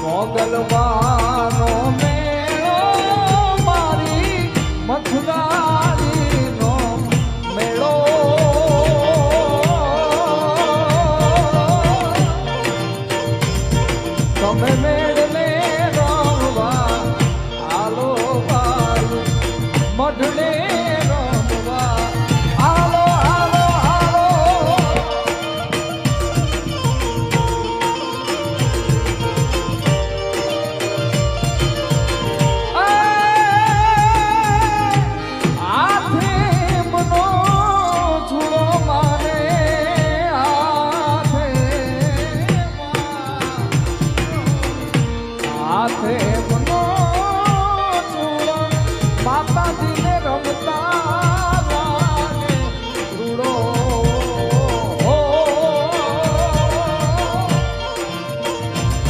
મોગલવાનો મેળો મારી મથુરારીનો મેળો તમે મેળને રમવા આલો બાલુ મઢને રમવા આલો આલો આલો હાથે